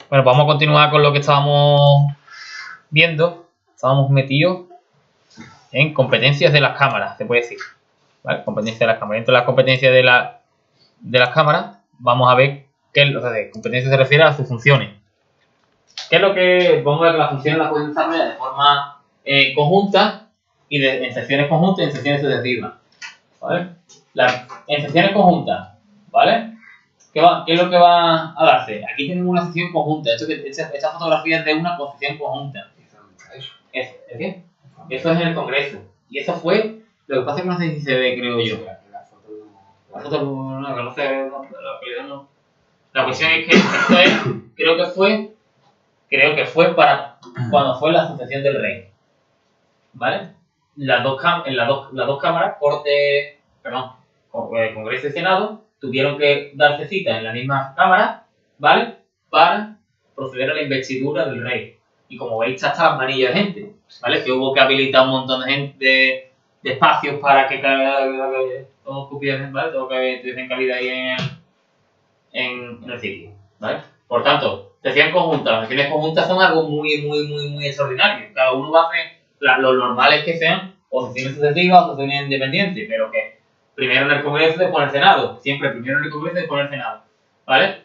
Bueno, pues vamos a continuar con lo que estábamos viendo. Estábamos metidos en competencias de las cámaras, se puede decir. ¿Vale? Competencias de las cámaras. Dentro de las competencias de las cámaras, vamos a ver qué competencias se refiere a sus funciones. ¿Qué es lo que vamos a ver que las funciones las pueden desarrollar de forma conjunta y en secciones conjuntas y en secciones sucesivas? ¿Vale? En secciones conjuntas, ¿vale? ¿Qué es lo que va a darse? Aquí tenemos una sección conjunta. Esta fotografía es de una posición conjunta. ¿El qué? Eso es en el Congreso. Y eso fue. Lo que pasa es que no sé si se ve, creo yo. La foto no sé. La cuestión es que esto es. Creo que fue para cuando fue la sucesión del rey. ¿Vale? Las dos cámaras, Congreso y Senado, tuvieron que darse cita en la misma cámara, ¿vale? Para proceder a la investidura del rey. Y como veis, está hasta las manillas de gente, ¿vale? Que hubo que habilitar un montón de gente, de espacios para que todos cupieran, ¿vale? Todo que tuviesen cabida ahí en el sitio, ¿vale? Por tanto, secciones conjuntas. Las secciones conjuntas son algo muy extraordinario. Cada uno va a hacer, lo normal es que sean o secciones sucesivas o secciones independientes, pero que primero en el Congreso, después en el Senado. Siempre primero en el Congreso, después en el Senado. ¿Vale?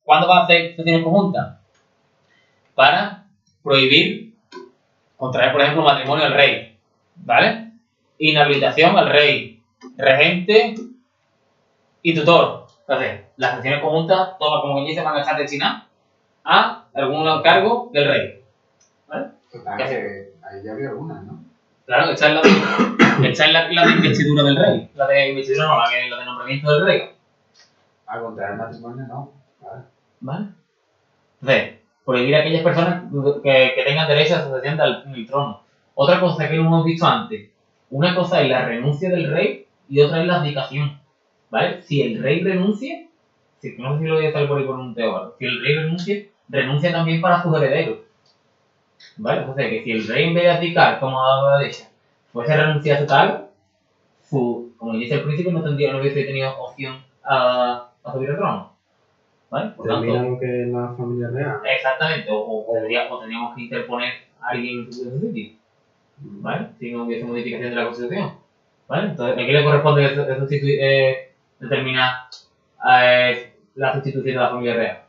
¿Cuándo va a hacer secciones conjuntas? Para prohibir contraer, por ejemplo, matrimonio al rey. ¿Vale? Inhabilitación al rey, regente y tutor. Entonces, las secciones conjuntas, todas como que se van a dejar de China a algún cargo del rey. ¿Vale? Ahí ya había algunas, ¿no? Claro, esta es la de investidura del rey. La de investidura no, la de nombramiento del rey. A contraer matrimonio no. ¿Vale? Entonces, prohibir a aquellas personas que tengan derecho a sucesión del trono. Otra cosa que no hemos visto antes. Una cosa es la renuncia del rey y otra es la abdicación. ¿Vale? Si el rey renuncia, no sé si lo voy a hacer por ahí por un teórico, si el rey renuncia también para sus herederos. ¿Vale? O sea que si el rey en vez de abdicar, como ha dicho, fuese a renunciar a su cargo, como dice el príncipe, no hubiese tenido opción a subir al trono. ¿Vale? Por tanto, que la familia real. Exactamente, o tendríamos que interponer a alguien en su sitio. ¿Vale? Si no hubiese modificación de la Constitución. ¿Vale? Entonces, ¿a qué le corresponde determinar la sustitución de la familia real?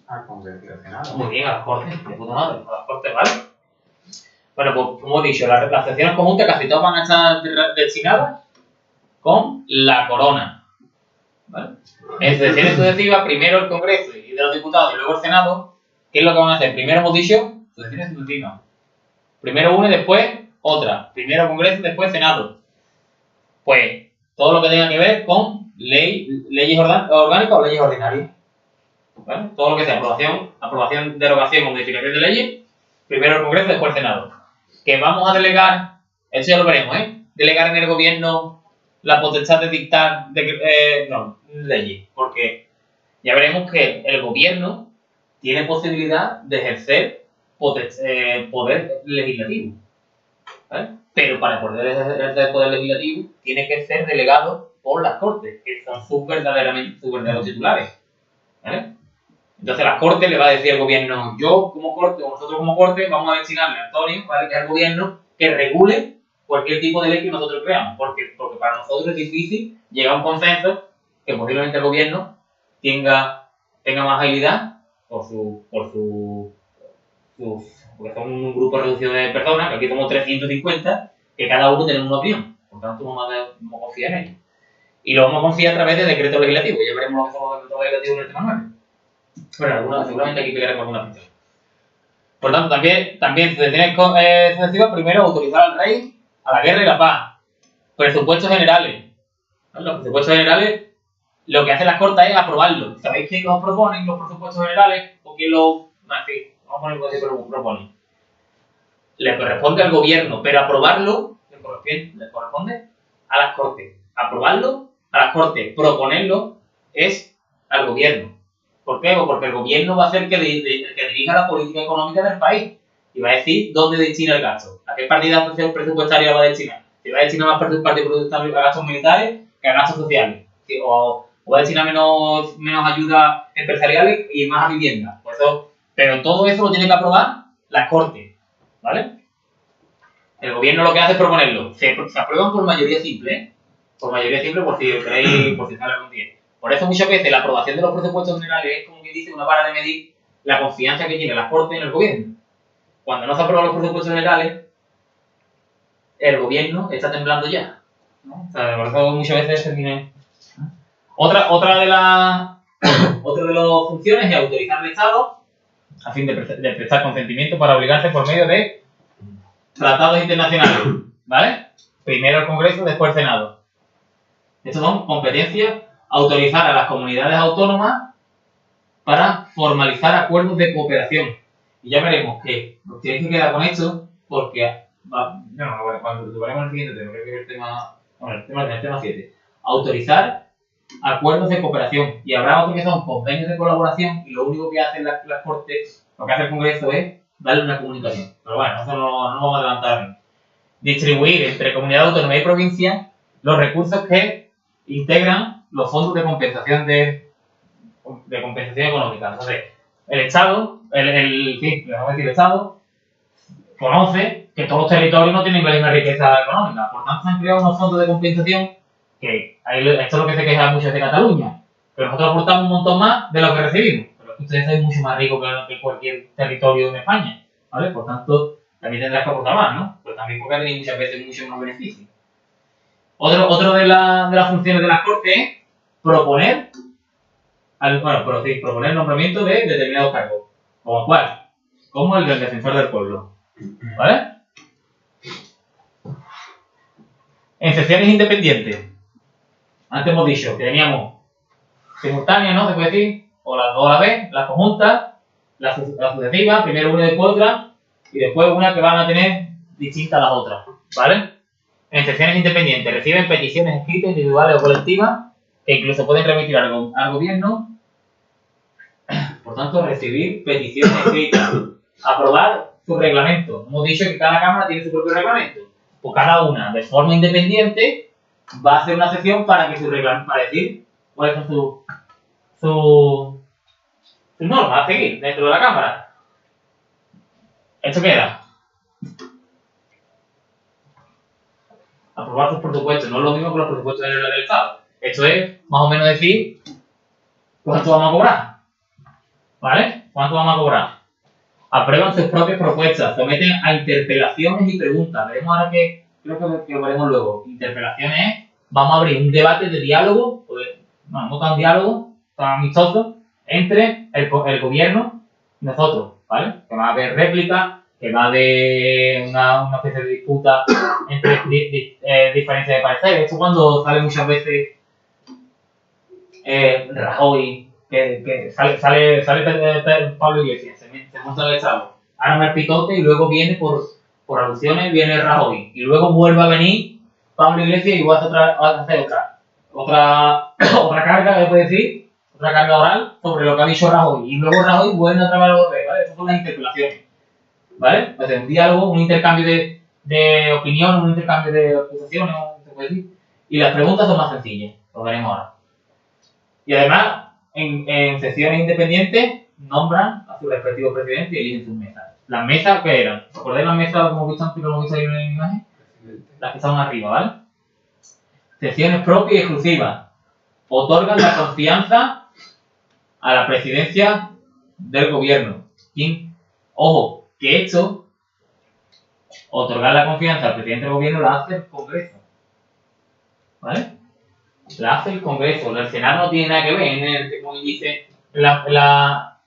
Al Congreso y al Senado. Muy bien, a las Cortes, de puta madre, a las Cortes, ¿vale? Bueno, pues como he dicho, las secciones conjuntas casi todas van a estar destinadas con la corona. ¿Vale? En secciones sucesivas, primero el Congreso y de los diputados y luego el Senado, ¿qué es lo que van a hacer? Primero hemos dicho, sucesiones sucesivas. Primero una y después otra. Primero Congreso y después Senado. Pues todo lo que tenga que ver con leyes orgánicas o leyes ordinarias. ¿Vale? Todo lo que sea aprobación, derogación o modificación de leyes, primero el Congreso y después el Senado. Que vamos a delegar, eso ya lo veremos, delegar en el gobierno la potestad de dictar leyes, porque ya veremos que el gobierno tiene posibilidad de ejercer poder legislativo, ¿vale? Pero para poder ejercer poder legislativo tiene que ser delegado por las Cortes, que son sus verdaderos titulares, ¿vale? Entonces las Cortes le va a decir al gobierno, yo como Corte o nosotros como Corte vamos a designarle a Antonio, ¿vale? Que es el gobierno que regule cualquier tipo de ley que nosotros creamos, porque para nosotros es difícil llegar a un consenso que posiblemente el gobierno tenga más agilidad porque son un grupo reducido de personas, que aquí somos 350, que cada uno tiene una opinión, por tanto vamos a confiar en ellos. Y lo vamos a confiar a través de decretos legislativos, ya veremos lo que son los decretos legislativos en el tema 9. Bueno, seguramente aquí pegaremos alguna pintura. Por tanto, también se tiene sucesivas, primero autorizar al rey a la guerra y la paz. Presupuestos generales. ¿No? Los presupuestos generales, lo que hacen las Cortes es aprobarlos. ¿Sabéis quién los proponen los presupuestos generales? ¿O quién los... vamos a poner por decir, proponen. Le corresponde al gobierno, pero aprobarlo le corresponde a las Cortes. Aprobarlo a las Cortes, proponerlo es al gobierno. ¿Por qué? Porque el gobierno va a ser el que dirija la política económica del país y va a decir dónde destina el gasto, a qué partida presupuestaria va a destinar. Si va a destinar más partida presupuestaria a gastos militares que a gastos sociales, o o va a destinar menos ayuda empresariales y más a vivienda. Por eso, pero todo eso lo tiene que aprobar las Cortes, ¿vale? El gobierno lo que hace es proponerlo. Se aprueban por mayoría simple, ¿eh? Por mayoría simple, por si queréis, por si sale algún día. Por eso muchas veces la aprobación de los presupuestos generales es, como que dice, una vara de medir la confianza que tiene las Cortes en el gobierno. Cuando no se aprueban los presupuestos generales, el gobierno está temblando ya, ¿no? O sea, por eso muchas veces se tiene... Otra de las funciones es autorizar al Estado a fin de prestar consentimiento para obligarse por medio de tratados internacionales, ¿vale? Primero el Congreso, después el Senado. Estas son competencias: autorizar a las comunidades autónomas para formalizar acuerdos de cooperación. Y ya veremos que nos tenéis que quedar con esto porque cuando lo veremos en el siguiente tema, creo que es el tema 7. Autorizar acuerdos de cooperación. Y habrá otros que son convenios de colaboración y lo único que hacen las Cortes, lo que hace el Congreso es darle una comunicación. Pero bueno, eso no vamos a adelantar. Distribuir entre comunidad autónoma y provincia los recursos que integran los fondos de compensación de compensación económica. Entonces, el Estado, el Estado conoce que todos los territorios no tienen la misma riqueza económica. Por tanto, se han creado unos fondos de compensación que esto es lo que se queja mucho de Cataluña, pero nosotros aportamos un montón más de lo que recibimos. Pero ustedes son mucho más ricos que cualquier territorio en España, ¿vale? Por tanto, también tendrás que aportar más, ¿no? Pero también porque tenéis muchas veces mucho más beneficios. Otro de las funciones de las Cortes es proponer el nombramiento de determinados cargos. ¿Como cuál? Como el del defensor del pueblo, ¿vale? En sesiones independientes, antes hemos dicho que teníamos simultáneas, ¿no? Se puede decir, o las dos a la vez, las conjuntas, las sucesivas, primero una y después otra, y después una que van a tener distintas a las otras, ¿vale? En sesiones independientes reciben peticiones escritas, individuales o colectivas, que incluso pueden remitir al gobierno. Por tanto, recibir peticiones escritas, aprobar su reglamento. Hemos dicho que cada cámara tiene su propio reglamento. Pues cada una, de forma independiente, va a hacer una sesión para que para decir cuáles son sus normas a seguir dentro de la cámara. ¿Esto qué era? Aprobar sus presupuestos. No es lo mismo que los presupuestos del Estado. Esto es más o menos decir cuánto vamos a cobrar, ¿vale? ¿Cuánto vamos a cobrar? Aprueban sus propias propuestas, someten a interpelaciones y preguntas. Veremos ahora que creo que lo veremos luego. Interpelaciones es, vamos a abrir un debate de diálogo, no tan diálogo, tan amistoso, entre el gobierno y nosotros, ¿vale? Que va a haber réplicas, que va a haber una especie de disputa entre diferencias de pareceres. Esto cuando sale muchas veces Rajoy, que sale Pablo Iglesias, se monta el Estado, arma el pitote y luego viene por alusiones, viene Rajoy. Y luego vuelve a venir Pablo Iglesias y va a hacer otra carga, ¿qué puede decir? Otra carga oral sobre lo que ha dicho Rajoy. Y luego Rajoy vuelve otra vez a volver, ¿vale? Esas son las interpelaciones, ¿vale? O sea, un diálogo, un intercambio de opinión, un intercambio de acusaciones, ¿se puede decir? Y las preguntas son más sencillas, lo veremos ahora. Y además, en sesiones independientes, nombran a su respectivo presidente y eligen sus mesas. ¿Las mesas qué eran? ¿Os acordáis las mesas como hemos visto antes, que hemos visto ahí en la imagen? Las que estaban arriba, ¿vale? Sesiones propias y exclusivas. Otorgan la confianza a la presidencia del gobierno. Ojo, que esto, otorgar la confianza al presidente del gobierno, la hace el Congreso, ¿vale? La hace el Congreso. El Senado no tiene nada que ver en el, como dice, en la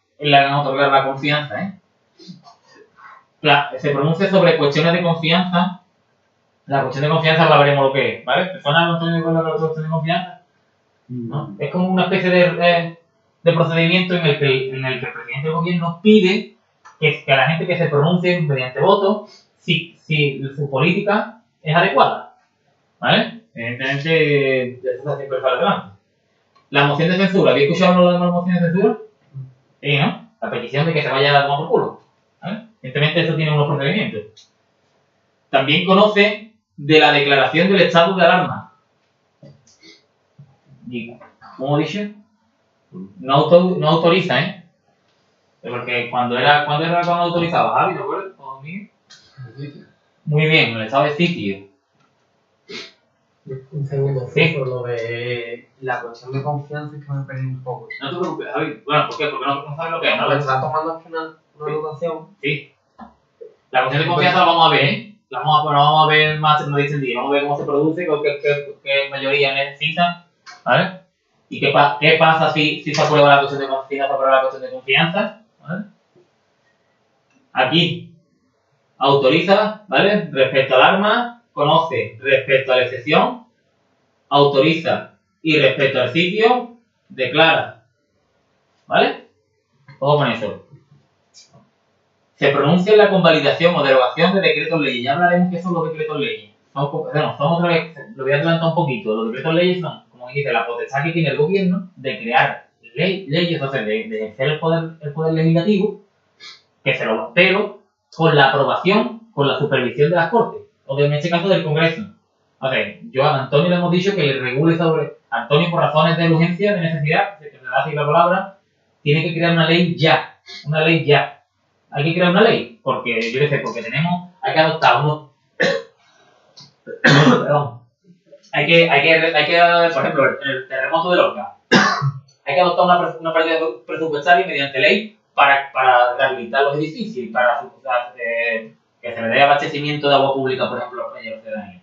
otorgar la confianza, ¿eh? Se pronuncia sobre cuestiones de confianza. La cuestión de confianza la veremos lo que es, ¿vale? ¿Personas no están de acuerdo con la cuestión de confianza? ¿No? Es como una especie de procedimiento en el que el presidente del gobierno pide que a la gente que se pronuncie mediante voto si su política es adecuada, ¿vale? Evidentemente, eso siempre sale adelante. La moción de censura, ¿habéis escuchado lo de la moción de censura? Sí, ¿no? La petición de que se vaya a tomar por culo, ¿vale? Evidentemente, esto tiene unos procedimientos. También conoce de la declaración del estado de alarma. como he dicho, no autoriza, ¿eh? Porque cuando autorizaba, Javi, ¿te acuerdas? ¿O Miguel? Muy bien, en el estado de sitio. Un segundo, Sí. por lo de la cuestión de confianza es que me perdí un poco. No te preocupes, Javi. Bueno, ¿por qué? Porque no sabes lo que es, ¿no? Me está tomando aquí una anotación. Sí. La cuestión de confianza la vamos a ver, ¿eh? La vamos a ver más en una día. Vamos a ver cómo se produce, qué mayoría necesita, ¿vale? Y qué pasa si se aprueba la cuestión de confianza, ¿vale? Aquí autoriza, ¿vale? Respecto al arma, conoce respecto a la excepción, autoriza y respecto al sitio, declara, ¿vale? Ojo con eso. Se pronuncia la convalidación o derogación de decretos leyes. Ya hablaremos qué son los decretos leyes. Son otra vez, lo voy a adelantar un poquito. Los decretos leyes son, como dice, la potestad que tiene el gobierno de crear leyes, o sea, de ejercer el poder legislativo, pero con la aprobación, con la supervisión de las Cortes, o en este caso del Congreso. O sea, yo a Antonio le hemos dicho que le regule sobre... Antonio, por razones de urgencia, de necesidad, que se da así la palabra, tiene que crear una ley ya. Una ley ya. Hay que crear una ley, porque yo qué sé, porque hay que adoptar unos... Perdón. Hay que, por ejemplo, el terremoto de Lorca. Hay que adoptar una partida presupuestaria mediante ley para rehabilitar los edificios y para que se le dé abastecimiento de agua pública, por ejemplo, a los ciudadanos.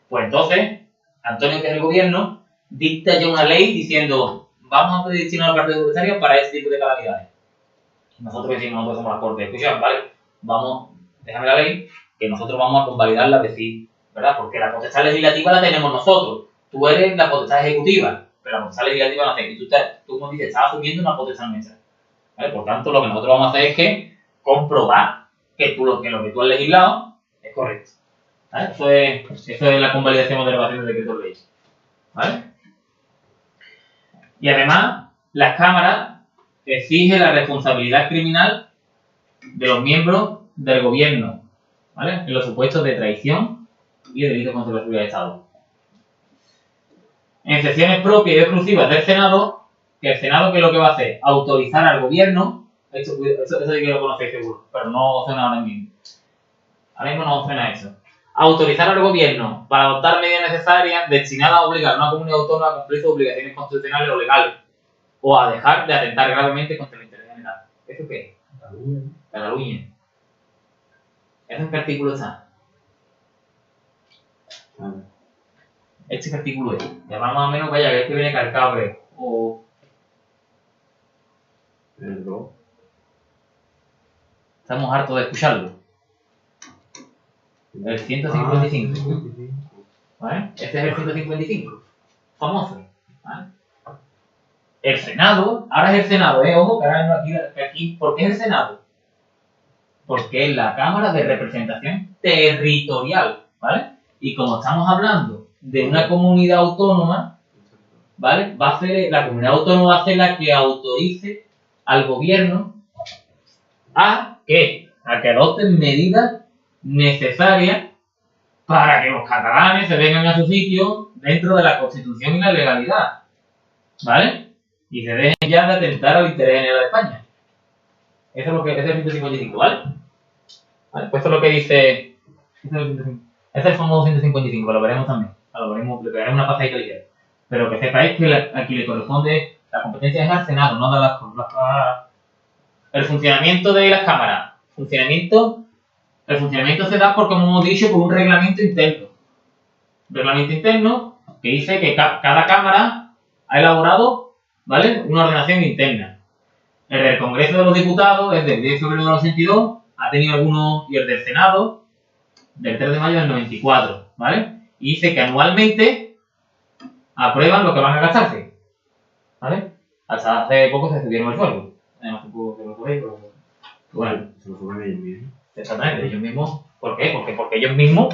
Pues entonces, Antonio, que es el gobierno, dicta ya una ley diciendo vamos a destinar la parte presupuestaria para ese tipo de calamidades. Nosotros decimos, nosotros somos la Corte, escucha, vale, déjame la ley, que nosotros vamos a convalidarla, decir, ¿verdad? Porque la potestad legislativa la tenemos nosotros. Tú eres la potestad ejecutiva, pero la potestad legislativa no hace. Y tú como dices, estás asumiendo una potestad nuestra. ¿Vale? Por tanto, lo que nosotros vamos a hacer es que comprobar que lo que tú has legislado es correcto. ¿Vale? Eso es la convalidación o derogación del decreto de ley. ¿Vale? Y además, las cámaras exigen la responsabilidad criminal de los miembros del gobierno, ¿vale? En los supuestos de traición y de delitos contra la seguridad del Estado. En sesiones propias y exclusivas del Senado, que el Senado, ¿qué es lo que va a hacer? Autorizar al gobierno, eso sí que lo conocéis seguro, pero no suena ahora mismo. Ahora mismo no suena eso. Autorizar al gobierno para adoptar medidas necesarias destinadas a obligar a una comunidad autónoma a cumplir sus obligaciones constitucionales o legales, o a dejar de atentar gravemente contra el interés general. ¿Eso qué es? Cataluña. ¿Eso en qué artículo está? Este artículo es. Ya más o menos, vaya, que este viene calcado, creo. O... Estamos hartos de escucharlo. El 155. ¿Vale? Este es el 155. Famoso. ¿Vale? El Senado, ahora es el Senado, ojo, que ahora aquí, ¿por qué es el Senado? Porque es la Cámara de Representación Territorial, ¿vale? Y como estamos hablando de una comunidad autónoma, ¿vale? La comunidad autónoma va a ser la que autorice al gobierno a que adopten medidas necesarias para que los catalanes se vengan a su sitio dentro de la Constitución y la legalidad, ¿vale? Y se dejen ya de atentar al interés general de España. Eso es lo que es el 155, ¿vale? Vale, pues eso es lo que dice. Este es el famoso 155, lo veremos también. Le pegaremos una pasadita ligera. Pero que sepáis que aquí le corresponde, la competencia es al Senado, no de las el funcionamiento de las cámaras. El funcionamiento se da porque, como hemos dicho, por un reglamento interno. Un reglamento interno que dice que cada cámara ha elaborado, ¿vale?, una ordenación interna. El del Congreso de los Diputados es del 10 de febrero del 82, ha tenido algunos, y el del Senado del 3 de mayo del 94, ¿vale? Y dice que anualmente aprueban lo que van a gastarse, ¿vale? Hasta hace poco se subieron el sueldo. No sé si lo sabéis, pero bueno. Se lo suben ellos mismos. Exactamente, ellos mismos. ¿Por qué? Porque ellos mismos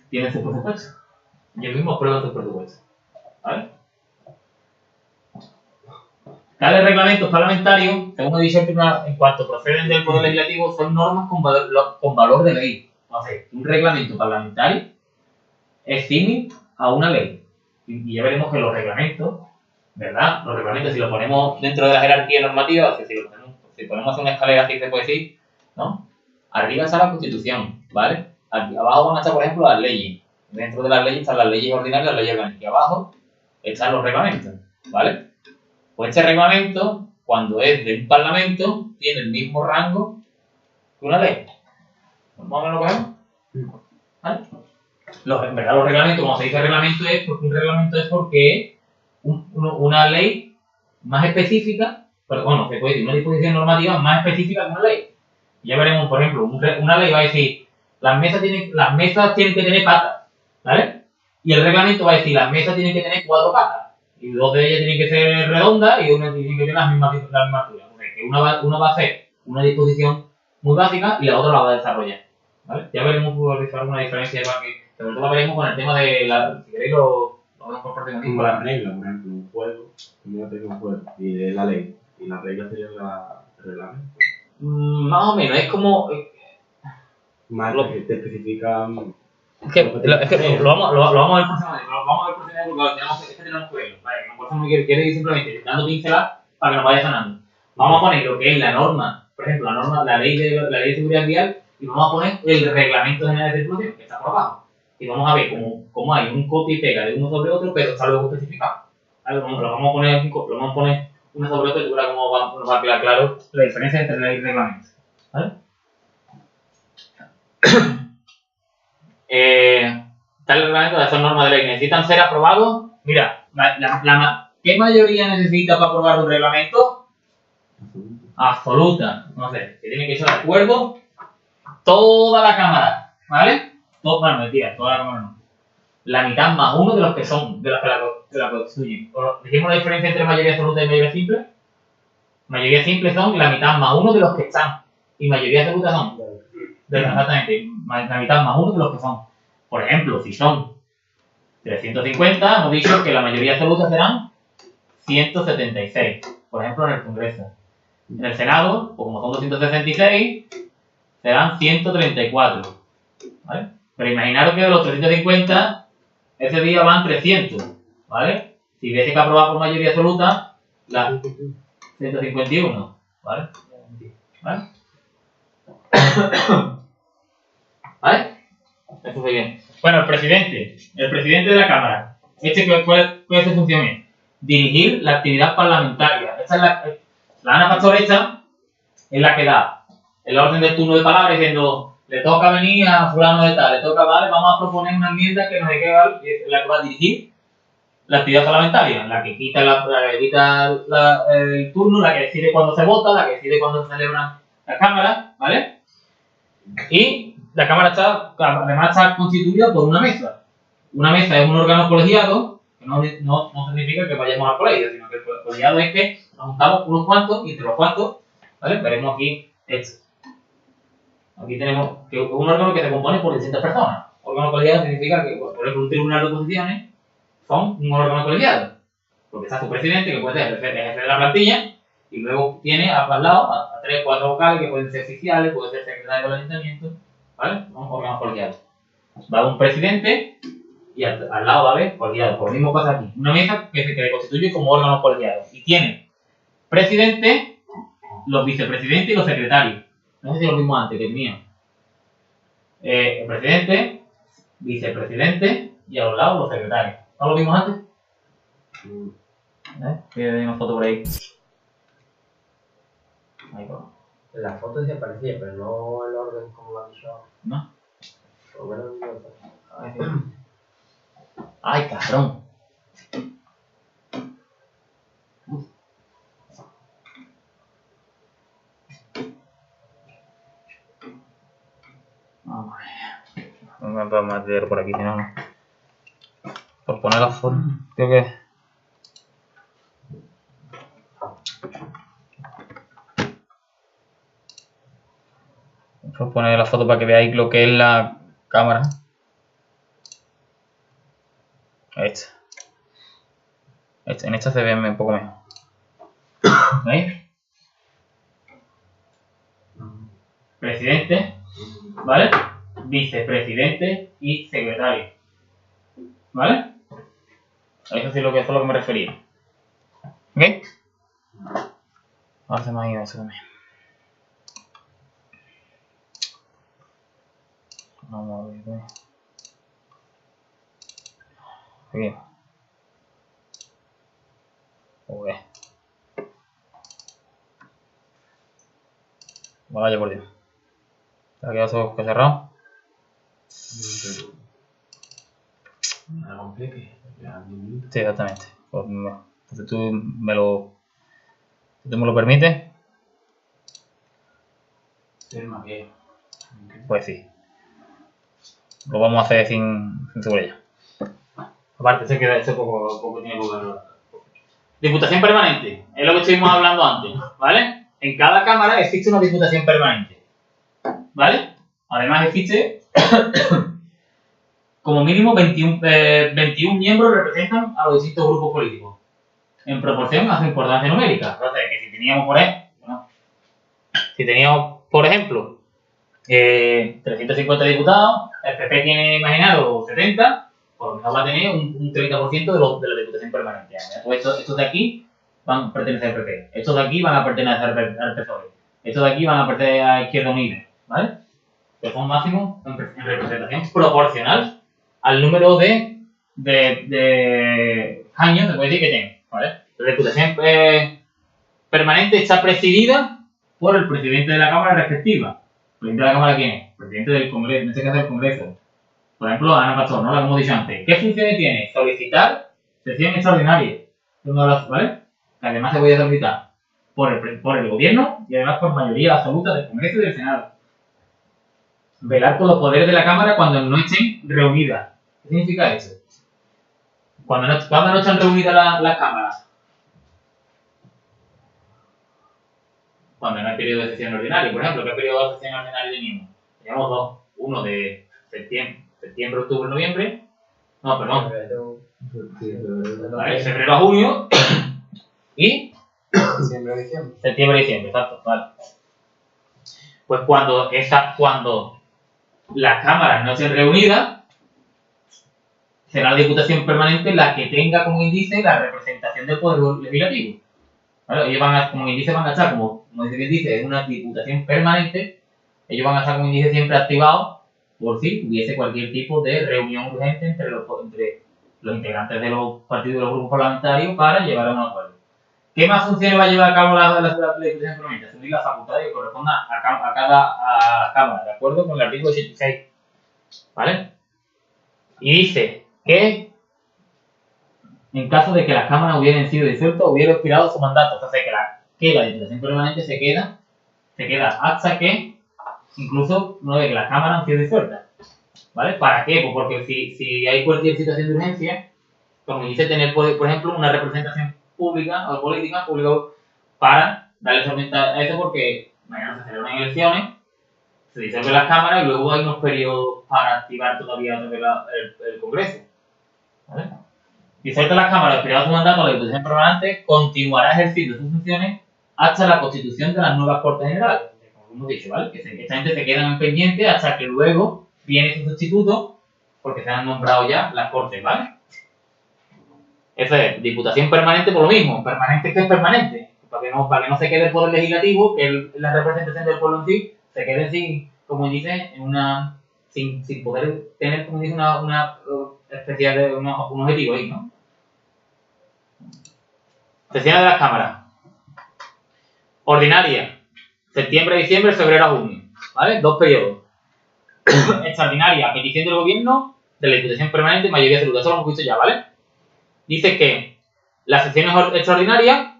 tienen su presupuesto. Ellos mismos aprueban su presupuesto, ¿vale? Tales reglamentos parlamentarios, según he dicho en cuanto proceden del Poder Legislativo, son normas con valor de ley. O sea, un reglamento parlamentario es símil a una ley. Y ya veremos que los reglamentos ¿verdad? Los reglamentos, si los ponemos dentro de la jerarquía normativa, si ponemos una escalera así se puede decir, ¿no? Arriba está la Constitución, ¿vale? Aquí abajo van a estar, por ejemplo, las leyes. Dentro de las leyes están las leyes ordinarias y las leyes orgánicas. Y abajo están los reglamentos, ¿vale? Pues este reglamento, cuando es de un parlamento, tiene el mismo rango que una ley. ¿Más o menos lo cogemos? ¿Vale? En verdad, los reglamentos, como se dice reglamento, es porque un reglamento es porque es una ley más específica, pero bueno, se puede decir una disposición normativa más específica que una ley. Ya veremos, por ejemplo, una ley va a decir las mesas tienen que tener patas, ¿vale? Y el reglamento va a decir las mesas tienen que tener 4 patas. Y 2 de ellas tienen que ser redondas y una tiene que tener la misma altura. O sea, que una va a hacer una disposición muy básica y la otra la va a desarrollar, ¿vale? Ya veremos alguna diferencia para que, sobre todo la veremos con el tema de si queréis lo vemos por parte de Como las reglas, por ejemplo, un juego, un juego, y de la ley, y las reglas serían el reglamento. Más o menos, es como... Más que te especifican... Es que lo vamos a ver próximamente, porque tenemos que verlo, ¿vale? Por eso no quiero ir simplemente dando pinceladas para que nos vaya sonando. Vamos a poner lo que es la norma, por ejemplo, la ley de seguridad vial, y vamos a poner el reglamento general de circulación, que está por abajo. Y vamos a ver cómo hay un copia y pega de uno sobre otro, pero está luego especificado. ¿Vale? Lo vamos a poner uno sobre otro y tú verás cómo nos va a quedar claro la diferencia entre ley y reglamento. ¿Vale? Tal reglamento de esas normas de ley necesitan ser aprobados. Mira, ¿qué mayoría necesita para aprobar un reglamento? Absoluta. No sé, que tiene que estar de acuerdo toda la Cámara, ¿vale? Bueno, mentira, toda la Cámara no. La mitad más uno de los que son, de los que la constituyen. ¿Dijimos la diferencia entre mayoría absoluta y mayoría simple? Mayoría simple son la mitad más uno de los que están. Y mayoría absoluta son exactamente, la mitad más uno de los que son. Por ejemplo, si son 350, hemos dicho que la mayoría absoluta serán 176. Por ejemplo, en el Congreso. En el Senado, pues como son 266, serán 134. ¿Vale? Pero imaginaros que de los 350, ese día van 300. ¿Vale? Si hubiese que aprobar por mayoría absoluta, la 151. ¿Vale? ¿Vale? ¿Vale? Eso fue bien. Bueno, el presidente de la Cámara. ¿Cuál es su función? Dirigir la actividad parlamentaria. Esta es la Ana Pastor esta es la que da el orden del turno de palabras diciendo le toca venir a fulano de tal, le toca, vale, vamos a proponer una enmienda que nos deje, ¿vale? Es la que va a dirigir la actividad parlamentaria, la que quita el turno, la que decide cuándo se vota, la que decide cuándo se celebran las cámaras, ¿vale? Y la Cámara además está constituida por una mesa. Una mesa es un órgano colegiado, que no significa que vayamos al colegio, sino que el colegiado es que nos juntamos unos cuantos y entre los cuantos, ¿vale? Veremos aquí esto. Aquí tenemos que un órgano que se compone por distintas personas. Órgano colegiado significa que, por ejemplo, un tribunal de oposiciones son un órgano colegiado. Porque está su presidente, que puede ser el jefe de la plantilla, y luego tiene al lado a 3 o 4 vocales que pueden ser oficiales, pueden ser secretarios del ayuntamiento, ¿vale? Son órganos colegiados. Va a haber un presidente y al lado va a haber colegiados. Por lo mismo pasa aquí. Una mesa que se constituye como órganos colegiados. Y tiene presidente, los vicepresidentes y los secretarios. No sé si es lo mismo antes que tenía. El presidente, vicepresidente y a los lados los secretarios. ¿No lo vimos antes? Voy a ver una foto por ahí. Ahí va. En la foto sí aparecía, pero no el orden como lo han dicho ahora. ¿No? Por lo menos no. ¡Ay, cabrón! Vamos a meter por aquí, si no, no. Por poner la foto, creo que... Por poner la foto para que veáis lo que es la cámara. En esta se ve un poco mejor. ¿Veis? Presidente, ¿vale? Vicepresidente y secretario. ¿Vale? A eso sí es lo que me refería. ¿Ok? Ahora hacemos ahí eso también. Vamos a ver. Aquí. Joder. Vaya por Dios. ¿Te ha quedado eso que cerrado? Nada complique. Ya 10 minutos. Sí, exactamente. Pues, entonces tú me lo permites, Ser más viejo. pues sí. Lo vamos a hacer sin seguridad. Aparte, se queda ese poco tiene poco. Diputación permanente, es lo que estuvimos hablando antes, ¿vale? En cada cámara existe una diputación permanente, ¿vale? Además existe, como mínimo, 21 miembros representan a los distintos grupos políticos, en proporción a su importancia numérica. Entonces, que si teníamos, por ejemplo, 350 diputados, el PP tiene imaginado 70, por lo menos va a tener un 30% de la diputación permanente. Estos de aquí van a pertenecer al PP, estos de aquí van a pertenecer al PSOE, estos de aquí van a pertenecer a Izquierda Unida, ¿vale? Que son máximos en representación proporcional al número de años, se puede decir, que tienen, ¿vale? La diputación permanente está presidida por el presidente de la Cámara respectiva. ¿El presidente de la Cámara quién es? El presidente del Congreso, en este caso del Congreso. Por ejemplo, Ana Pastor, ¿no? La que hemos dicho antes. ¿Qué funciones tiene? Solicitar sesión extraordinaria. ¿Vale? Que además se puede solicitar por el gobierno y además por mayoría absoluta del Congreso y del Senado. Velar por los poderes de la Cámara cuando no estén reunidas. ¿Qué significa eso? Cuando no están reunidas las cámaras. Cuando no hay periodo de sesión ordinaria. Por ejemplo, ¿qué periodo de sesión ordinaria teníamos? Teníamos dos. Uno de septiembre, octubre, noviembre. No, perdón. Vale, febrero a junio. Y Diciembre, diciembre. septiembre, diciembre, exacto. Vale. Pues cuando las cámaras no estén reunidas, será la Diputación Permanente la que tenga como índice la representación del Poder Legislativo. ¿Vale? Ellos como índice van a estar, como dice que dice, es una Diputación Permanente, ellos van a estar como índice siempre activados por si hubiese cualquier tipo de reunión urgente entre los integrantes de los partidos y los grupos parlamentarios para llevar a un acuerdo. ¿Qué más funciones va a llevar a cabo la Diputación Permanente? Asumir las facultades que correspondan a cada Cámara, de acuerdo con el artículo 86. ¿Vale? Y dice que en caso de que las cámaras hubieran sido disueltas o hubiera expirado su mandato, o sea, que la Diputación Permanente se queda hasta que incluso una vez que las cámaras han sido disueltas. ¿Vale? ¿Para qué? Pues porque si hay cualquier situación de urgencia, como dice, tener, por ejemplo, una representación pública o política para darle solventa a eso, porque mañana se celebran elecciones, se disuelven las cámaras y luego hay unos periodos para activar todavía el Congreso. ¿Vale? Disuelta las cámaras, expirado su mandato, la Diputación Permanente continuará ejerciendo sus funciones hasta la constitución de las nuevas Cortes Generales. Como hemos dicho, ¿vale? Que esta gente se queda en pendiente hasta que luego viene su sustituto, porque se han nombrado ya las Cortes, ¿vale? Eso es, Diputación Permanente por lo mismo. Permanente, ¿qué es permanente? Para que no se quede el Poder Legislativo, que es la representación del pueblo en sí, se quede sin, como dice, sin poder tener, como dice, una especie de un objetivo ahí, ¿no? Sesiones de las cámaras. Ordinaria. Septiembre, diciembre, febrero a junio. ¿Vale? 2 periodos. Extraordinaria. Petición del gobierno, de la Diputación Permanente, mayoría absoluta. Eso lo hemos visto ya, ¿vale? Dice que las sesiones extraordinarias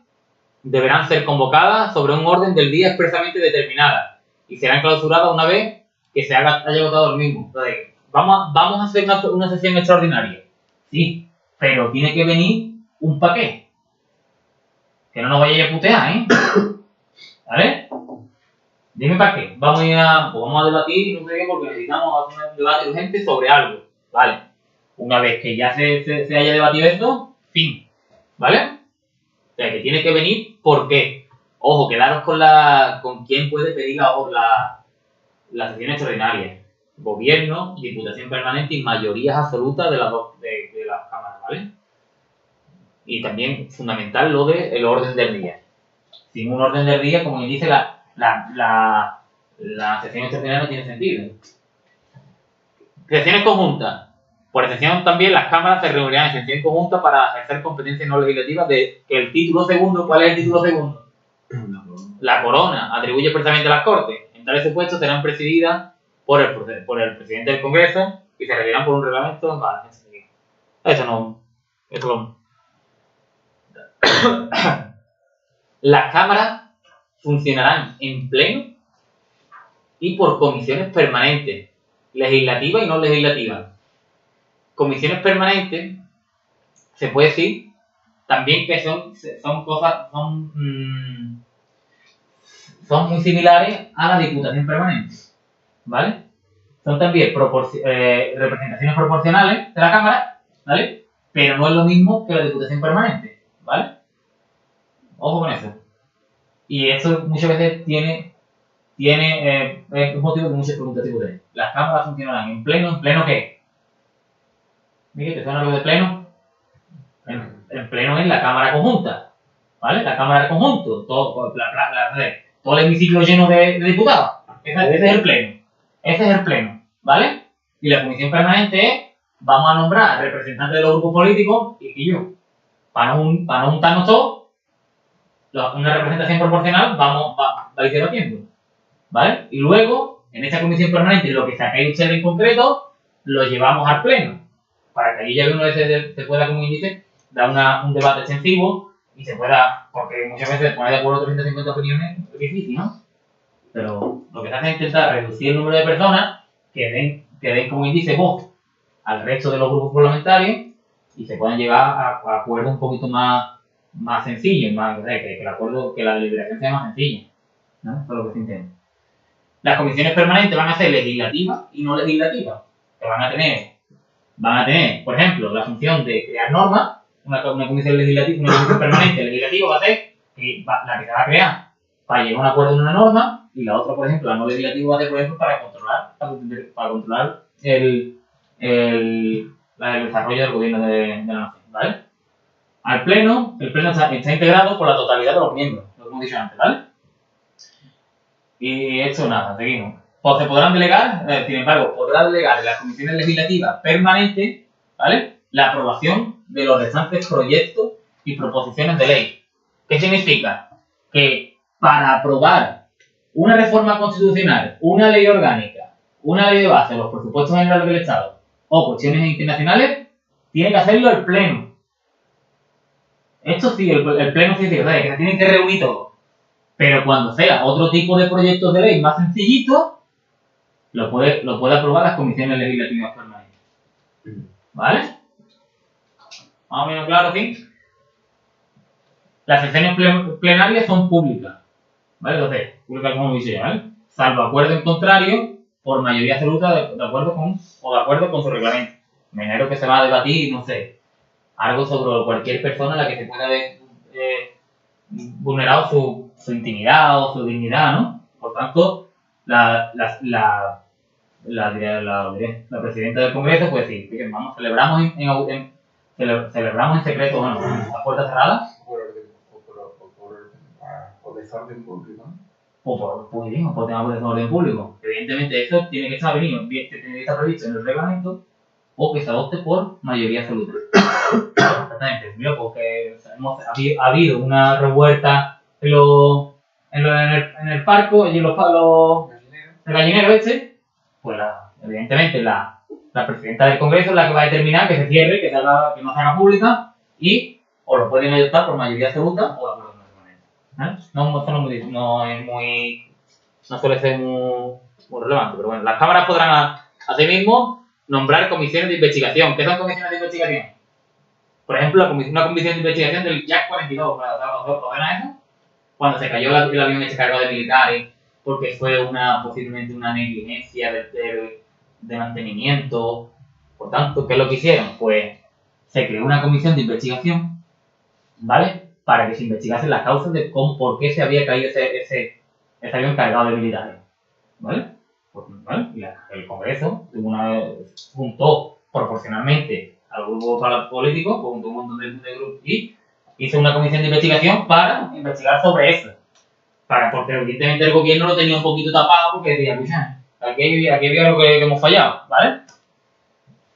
deberán ser convocadas sobre un orden del día expresamente determinada y serán clausuradas una vez que se haya agotado el mismo. Entonces, vamos a hacer una sesión extraordinaria. Sí, pero tiene que venir un paquete. Que no nos vaya a putear, ¿eh? ¿Vale? Dime para qué. Vamos a debatir, no sé qué, porque necesitamos hacer un debate urgente sobre algo. ¿Vale? Una vez que ya se haya debatido esto, fin. ¿Vale? O sea, que tiene que venir, ¿por qué? Ojo, quedaros con quién puede pedir la sesión extraordinaria. Gobierno, Diputación Permanente y mayorías absolutas de las cámaras, ¿vale? Y también fundamental lo del orden del día. Sin un orden del día, como quien dice, la sesión extraordinaria no tiene sentido. Sesiones conjuntas. Por excepción también las cámaras se reunirán en sesión conjunta para ejercer competencias no legislativas de que el título segundo, ¿cuál es el título segundo? La corona atribuye expresamente a las Cortes. En tales supuestos serán presididas por el presidente del Congreso y se regirán por un reglamento. Vale, eso no. Las cámaras funcionarán en pleno y por comisiones permanentes, legislativas y no legislativas. Comisiones permanentes, se puede decir también que son cosas, son muy similares a la Diputación Permanente, ¿vale? Son también representaciones proporcionales de la Cámara, ¿vale? Pero no es lo mismo que la Diputación Permanente, ¿vale? Ojo con eso. Y eso muchas veces tiene es motivo de muchas preguntas tipo de las cámaras funcionarán en pleno ¿qué? Miguel, ¿te suena algo de pleno? En pleno es la cámara conjunta, ¿vale? La cámara del conjunto, todo el hemiciclo lleno de diputados. Ese es el pleno. Ese es el pleno, ¿vale? Y la comisión permanente es, vamos a nombrar representantes de los grupos políticos y yo, para no juntarnos todos, una representación proporcional va a ir debatiendo, ¿vale? Y luego, en esta comisión permanente, lo que sacáis ustedes en concreto, lo llevamos al pleno, para que allí ya uno se pueda, como dice, dar un debate extensivo y se pueda, porque muchas veces poner de acuerdo 350 opiniones es difícil, ¿no? Pero lo que se hace es intentar reducir el número de personas que den como dice, voz al resto de los grupos parlamentarios y se puedan llegar a acuerdos un poquito más sencillos, que el acuerdo, que la deliberación sea más sencilla, ¿no? Eso es lo que se intenta. Las comisiones permanentes van a ser legislativas y no legislativas, que van a tener, por ejemplo, la función de crear normas. Una comisión legislativa, una comisión permanente legislativa va a ser la que se va a crear para llegar a un acuerdo en una norma, y la otra, por ejemplo, la no legislativa va a ser, por ejemplo, para controlar el desarrollo del gobierno de la nación, ¿vale? El pleno está integrado por la totalidad de los miembros, lo que hemos dicho antes, ¿vale? Y esto nada, seguimos. Pues se podrán delegar, sin embargo, podrá delegar en las comisiones legislativas permanentes, ¿vale?, la aprobación de los restantes proyectos y proposiciones de ley. ¿Qué significa? Que para aprobar una reforma constitucional, una ley orgánica, una ley de base, los presupuestos generales del Estado o cuestiones internacionales, tiene que hacerlo el Pleno. Esto sí, el Pleno sí, o sea, que se tienen que reunir todos. Pero cuando sea otro tipo de proyectos de ley más sencillitos, lo puede aprobar las comisiones legislativas permanentes. ¿Vale? Más o menos claro, ¿sí? Las sesiones plenarias son públicas, ¿vale? Entonces, públicas como dice ya, ¿vale? Salvo acuerdo en contrario, por mayoría absoluta de acuerdo con su reglamento. Me imagino que se va a debatir, no sé, algo sobre cualquier persona a la que se pueda haber vulnerado su intimidad o su dignidad, ¿no? Por tanto, la presidenta del Congreso puede decir, que vamos, celebramos en secreto, bueno, a puerta cerrada. Por desorden público. O por tema de desorden público. Evidentemente, eso tiene que estar previsto en el reglamento o que se adopte por mayoría absoluta. Exactamente, porque ha habido una revuelta en el parco, allí los palos del gallinero pues evidentemente la presidenta del Congreso es la que va a determinar que se cierre, que no se haga pública, y o lo pueden adoptar por mayoría absoluta o de acuerdo con el reglamento. No suele ser muy relevante, pero bueno, las cámaras podrán asimismo nombrar comisiones de investigación. ¿Qué son comisiones de investigación? Por ejemplo, una comisión de investigación del Jack 42, ¿lo ven a eso? Cuando se cayó el avión ese cargado de militares, porque fue posiblemente una negligencia de mantenimiento. Por tanto, ¿qué es lo que hicieron? Pues se creó una comisión de investigación, ¿vale?, para que se investigase las causas de por qué se había caído ese avión cargado de militares, ¿vale? Pues, ¿vale? Y el Congreso juntó proporcionalmente a los grupos políticos, junto a un montón de grupos, y hizo una comisión de investigación para investigar sobre eso. Porque evidentemente el gobierno lo tenía un poquito tapado porque decía, escucha, aquí había algo que hemos fallado, ¿vale?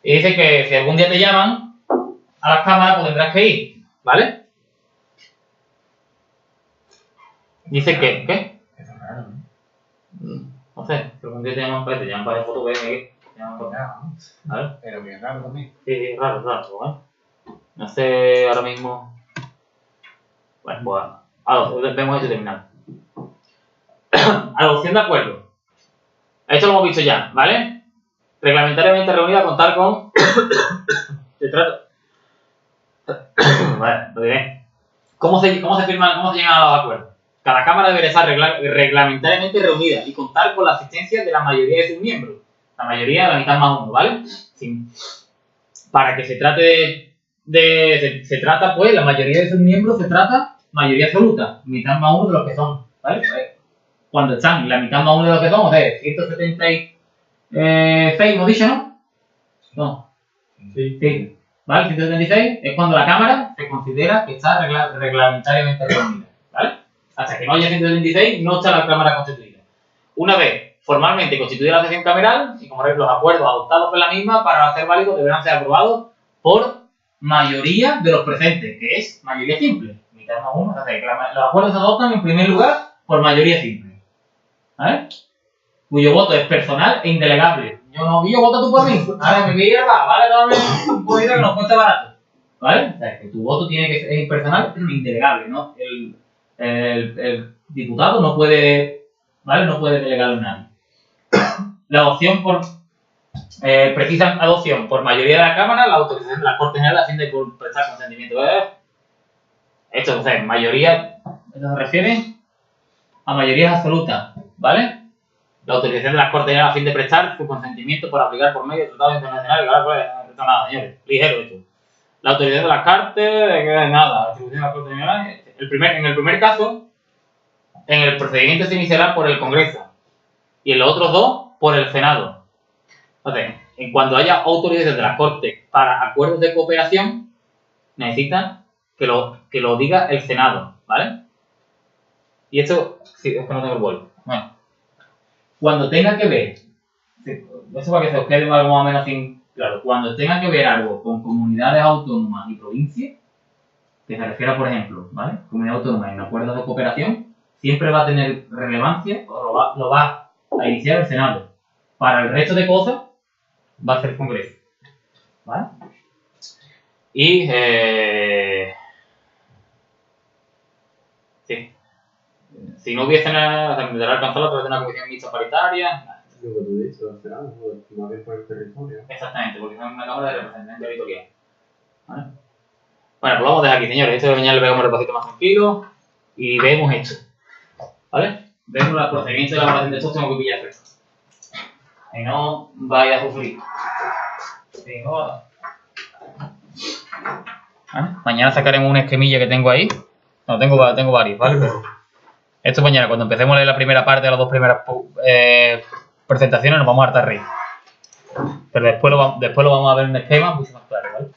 Y dice que si algún día te llaman a las cámaras, pues tendrás que ir, ¿vale? Dice que, ¿qué? Eso es raro, ¿no? No sé, si algún día te llaman para hacer fotos, te llaman para ¿vale? Pero que es raro también. Sí, raro, ¿vale? No sé ahora mismo. Bueno, pues vemos eso terminado. Adopción de acuerdo. Esto lo hemos visto ya, ¿vale? Reglamentariamente reunida, contar con. Se trata. Vale, lo diré. ¿Cómo se firman, cómo se llegan a los acuerdos? Cada cámara deberá estar reglamentariamente reunida y contar con la asistencia de la mayoría de sus miembros. La mayoría, la mitad más uno, ¿vale? Sí. Para que se trate se trata, pues, la mayoría de sus miembros se trata mayoría absoluta, mitad más uno de los que son, ¿vale? Cuando están la mitad más uno de los que son, o sea, 176, hemos dicho, ¿no? No. Sí. ¿Vale? 176 es cuando la Cámara se considera que está reglamentariamente reunida, ¿vale? Hasta que no haya 176 no está la Cámara constituida. Una vez formalmente constituida la sesión cameral, y como los acuerdos adoptados por la misma para ser válidos deberán ser aprobados por mayoría de los presentes, que es mayoría simple. Mitad más uno, o sea, que los acuerdos se adoptan en primer lugar por mayoría simple, ¿vale? Cuyo voto es personal e indelegable. Yo voto tú por mí. Ahora me voy a ir, vale, dame un poquito que nos cuesta barato, ¿vale? O sea, que tu voto tiene que ser impersonal e indelegable, ¿no? El diputado no puede, ¿vale? No puede delegarlo en nadie. La adopción por precisa adopción por mayoría de la Cámara, la autorización de la Corte General a fin de prestar consentimiento. Esto, o sea, mayoría, esto se refiere a mayorías absolutas, ¿vale? La autorización de la Corte General a fin de prestar su consentimiento por aplicar por medio de tratados internacionales, claro, pues, esto nada, señores, ligero esto. La autorización de las cartas, de que nada, la distribución de la Corte General, en el primer caso, en el procedimiento se iniciará por el Congreso y en los otros dos por el Senado. Entonces, en cuanto haya autorización de la Corte para acuerdos de cooperación, necesitan que lo diga el Senado, ¿vale? Y esto, sí, es que no tengo el boli. Bueno, cuando tenga que ver, eso para que se os quede algo más o menos así, claro, cuando tenga que ver algo con comunidades autónomas y provincias, que se refiera, por ejemplo, ¿vale? Comunidad autónoma en acuerdos de cooperación, siempre va a tener relevancia, o lo va a iniciar el Senado. Para el resto de cosas, va a ser el Congreso, ¿vale? Y, sí. Si no hubiese nada, se tendrá alcanzado a través de una comisión mixta paritaria. Lo que tú dices, al final, más bien por el territorio. Exactamente, porque es una Cámara de Representación Territorial. ¿Vale? Bueno, pues lo vamos a dejar aquí, señores. Esto de mañana le pegamos un repasito más tranquilo y vemos esto. ¿Vale? Vemos los procedimientos de elaboración de estos, tengo que pillar fresco. Y no vaya a sufrir. Sí, no. ¿Vale? Mañana sacaremos una esquemilla que tengo ahí. No, tengo varios, ¿vale? Pero esto mañana, cuando empecemos a leer la primera parte de las dos primeras presentaciones, nos vamos a hartar reír. Pero después lo vamos a ver en un esquema mucho más claro, ¿vale?